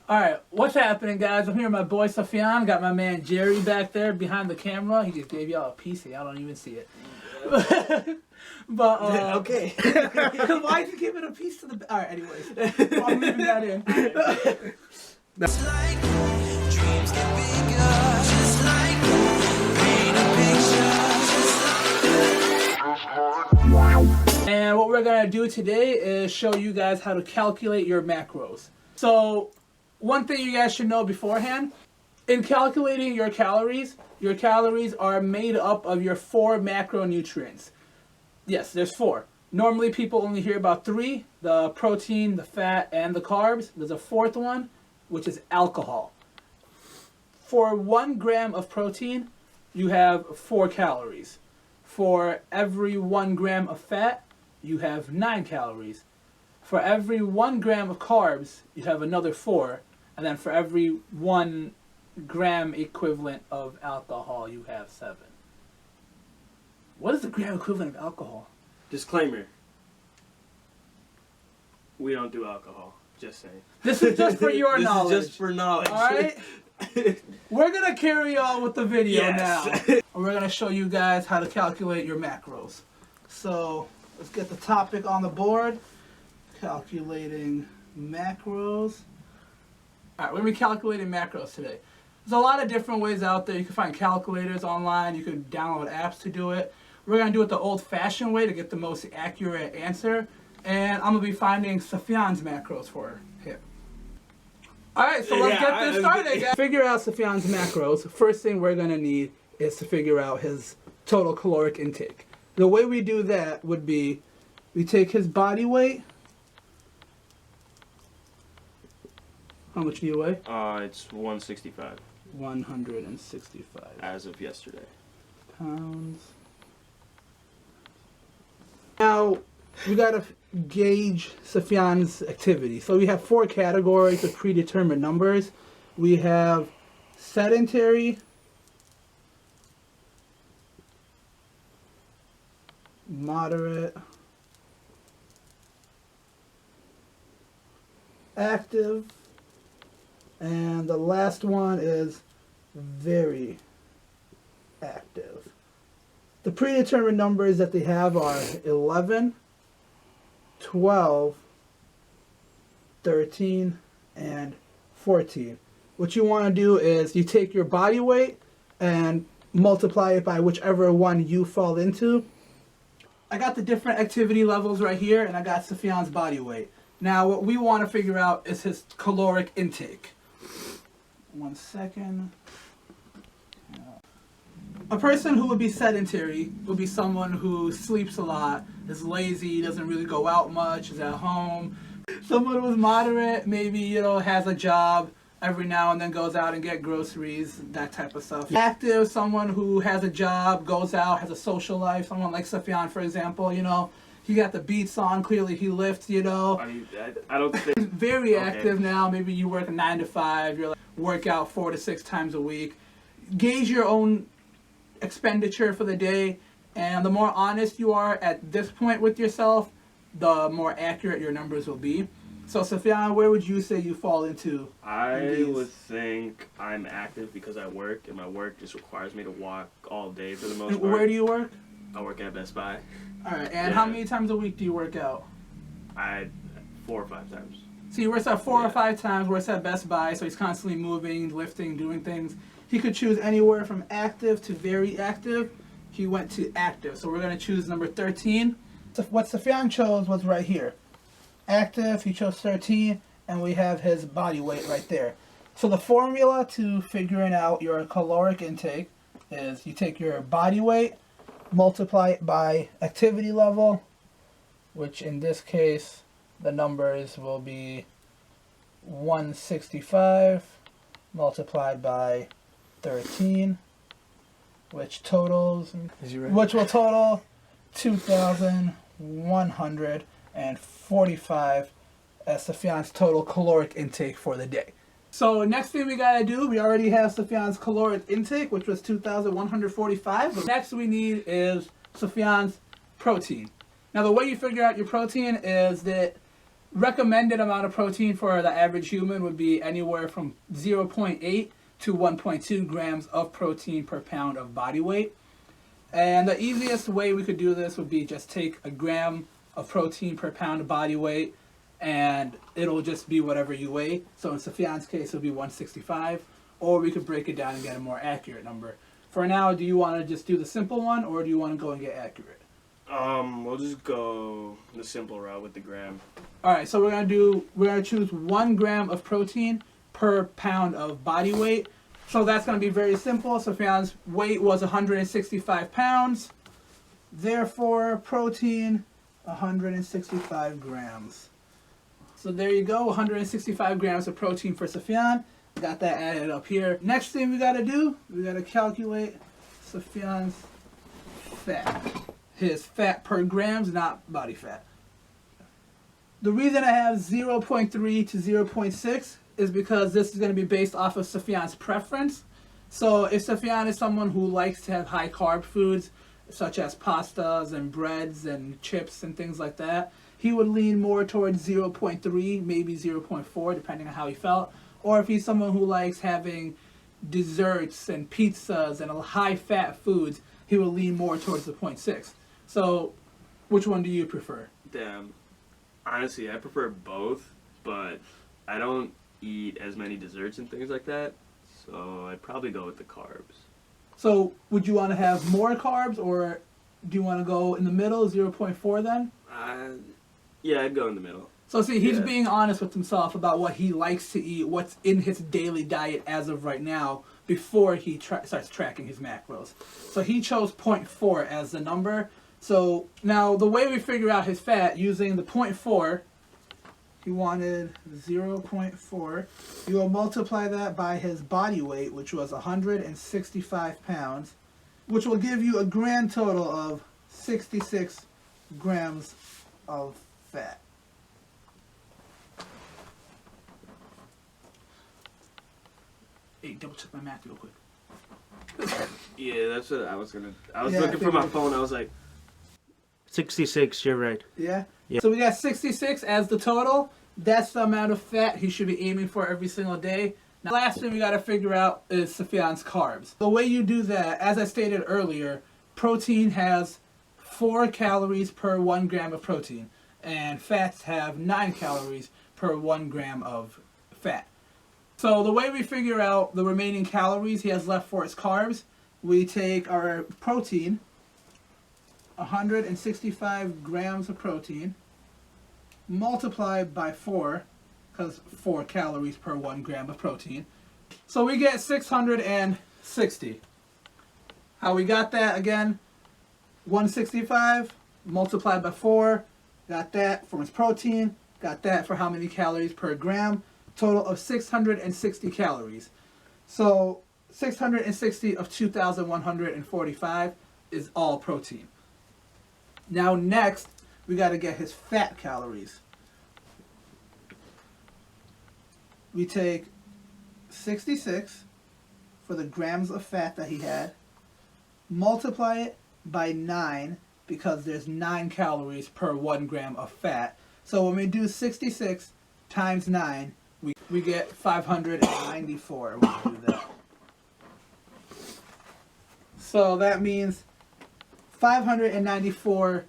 Alright, what's happening, guys? I'm here with my boy Sufyan. Got my man Jerry back there behind the camera. He just gave y'all a piece. Y'all don't even see it. But, okay. Why'd you give it a piece to the... Alright, anyways. I'm leaving that in. Just like dreams get bigger, just like paint a picture, And what we're going to do today is show you guys how to calculate your macros. So, one thing you guys should know beforehand, in calculating your calories are made up of your 4 macronutrients. Yes, there's 4. Normally people only hear about 3, the protein, the fat, and the carbs. There's a 4th one, which is alcohol. For 1 gram of protein, you have 4 calories. For every 1 gram of fat, you have 9 calories. For every 1 gram of carbs, you have another 4. And then for every 1 gram equivalent of alcohol, you have 7. What is the gram equivalent of alcohol? Disclaimer. We don't do alcohol. Just saying. This is just for your knowledge. This is just for knowledge. Alright? We're going to carry on with the video now. Yes. And we're going to show you guys how to calculate your macros. So, let's get the topic on the board. Calculating macros. Alright, we're going to be calculating macros today. There's a lot of different ways out there. You can find calculators online. You can download apps to do it. We're going to do it the old-fashioned way to get the most accurate answer. And I'm going to be finding Sufyan's macros for him. Alright, so let's get this started, guys. Figure out Sufyan's macros. First thing we're going to need is to figure out his total caloric intake. The way we do that would be, we take his body weight. How much do you weigh? It's 165. 165. As of yesterday. Pounds. Now, we gotta gauge Sufyan's activity. So we have 4 categories of predetermined numbers. We have sedentary, moderate, active, and the last one is very active. The predetermined numbers that they have are 11, 12, 13, and 14. What you want to do is you take your body weight and multiply it by whichever one you fall into. I got the different activity levels right here, and I got Sufyan's body weight. Now what we want to figure out is his caloric intake. 1 second. A person who would be sedentary would be someone who sleeps a lot, is lazy, doesn't really go out much, is at home. Someone who's moderate, maybe, has a job, every now and then goes out and get groceries, that type of stuff. Active, someone who has a job, goes out, has a social life, someone like Sufyan, for example, he got the beats on, clearly he lifts, I don't think... Very active now, maybe you work a 9 to 5, you're like, work out 4 to 6 times a week. Gauge your own expenditure for the day, and the more honest you are at this point with yourself, the more accurate your numbers will be. So Sufyan, where would you say you fall into? I would think I'm active because I work, and my work just requires me to walk all day for the most part. Where do you work? I work at Best Buy. Alright, and how many times a week do you work out? 4 or 5 times. So he works out 4 or 5 times, works at Best Buy, so he's constantly moving, lifting, doing things. He could choose anywhere from active to very active. He went to active, so we're going to choose number 13. So what Sufyan chose was right here. Active, he chose 13, and we have his body weight right there. So the formula to figuring out your caloric intake is you take your body weight, multiply it by activity level, which in this case the numbers will be 165 multiplied by 13, which will total 2,145 as Sufyan's total caloric intake for the day. So next thing we gotta do, we already have Sufyan's caloric intake, which was 2,145. But next we need is Sufyan's protein. Now the way you figure out your protein is that recommended amount of protein for the average human would be anywhere from 0.8 to 1.2 grams of protein per pound of body weight. And the easiest way we could do this would be just take a gram of protein per pound of body weight, and it'll just be whatever you weigh. So in Sufyan's case, it'll be 165, or we could break it down and get a more accurate number. For now, do you want to just do the simple one, or do you want to go and get accurate? We'll just go the simple route with the gram. All right, so we're gonna choose 1 gram of protein per pound of body weight. So that's gonna be very simple. Sufyan's weight was 165 pounds. Therefore, protein 165 grams. So there you go, 165 grams of protein for Sufyan. Got that added up here. Next thing we gotta do, we gotta calculate Sufyan's fat. His fat per grams, not body fat. The reason I have 0.3 to 0.6 is because this is going to be based off of Sufyan's preference. So if Sufyan is someone who likes to have high carb foods, such as pastas and breads and chips and things like that, he would lean more towards 0.3, maybe 0.4, depending on how he felt. Or if he's someone who likes having desserts and pizzas and high fat foods, he will lean more towards the 0.6. So, which one do you prefer? Damn. Honestly, I prefer both, but I don't eat as many desserts and things like that, so I'd probably go with the carbs. So, would you want to have more carbs, or do you want to go in the middle, 0.4 then? Yeah, I'd go in the middle. So, see, he's Yeah. being honest with himself about what he likes to eat, what's in his daily diet as of right now, before he starts tracking his macros. So, he chose 0.4 as the number. So now the way we figure out his fat using the 0.4, he wanted 0.4. You will multiply that by his body weight, which was 165 pounds, which will give you a grand total of 66 grams of fat. Hey, double check my math real quick. Yeah, that's what I was gonna. I was Yeah, I looking for my figured. phone. I was like, 66, you're right. Yeah? Yeah. So we got 66 as the total. That's the amount of fat he should be aiming for every single day. Now, the last thing we got to figure out is Sufyan's carbs. The way you do that, as I stated earlier, protein has 4 calories per 1 gram of protein, and fats have 9 calories per 1 gram of fat. So the way we figure out the remaining calories he has left for his carbs, we take our protein, 165 grams of protein, multiplied by 4, because 4 calories per 1 gram of protein. So we get 660. How we got that again? 165 multiplied by 4, got that from his protein, got that for how many calories per gram, total of 660 calories. So 660 of 2,145 is all protein. Now next, we got to get his fat calories. We take 66 for the grams of fat that he had, multiply it by 9 because there's 9 calories per 1 gram of fat. So when we do 66 times 9, we get 594 when we do that. So that means 594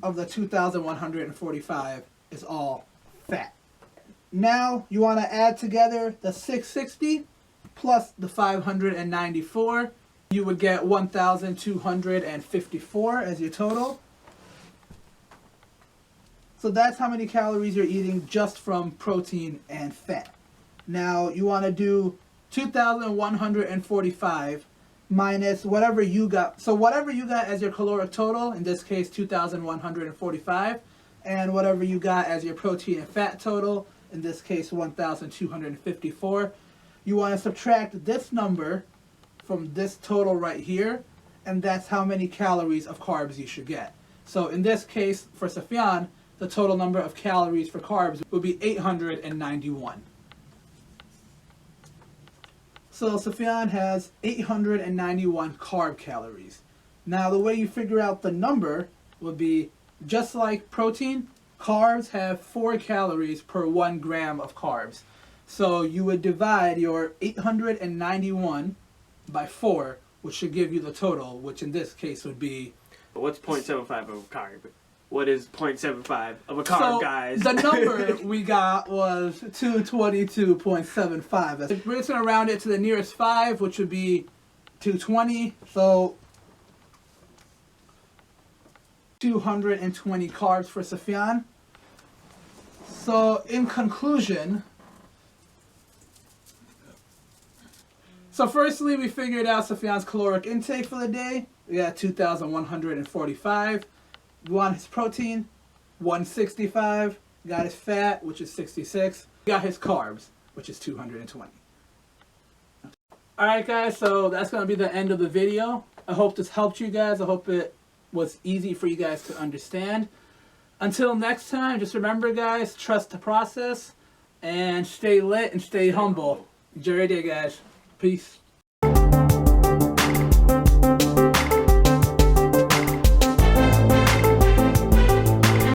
of the 2,145 is all fat. Now you want to add together the 660 plus the 594. You would get 1,254 as your total. So that's how many calories you're eating just from protein and fat. Now you want to do 2,145 minus whatever you got. So whatever you got as your caloric total, in this case 2,145, and whatever you got as your protein and fat total, in this case 1,254, you want to subtract this number from this total right here, and that's how many calories of carbs you should get. So in this case, for Sufyan, the total number of calories for carbs would be 891. So Sufyan has 891 carb calories. Now the way you figure out the number would be just like protein, carbs have 4 calories per 1 gram of carbs. So you would divide your 891 by 4, which should give you the total, which in this case would be... But what's 0.75 of a carb? What is 0.75 of a carb, so guys? The number we got was 222.75. We're just going to round it to the nearest 5, which would be 220. So 220 carbs for Sufyan. So in conclusion, so firstly we figured out Sufyan's caloric intake for the day. We got 2,145. We want his protein, 165. Got his fat, which is 66. Got his carbs, which is 220. Alright guys, so that's going to be the end of the video. I hope this helped you guys. I hope it was easy for you guys to understand. Until next time, just remember guys, trust the process and stay lit and stay humble. Enjoy your day guys. Peace.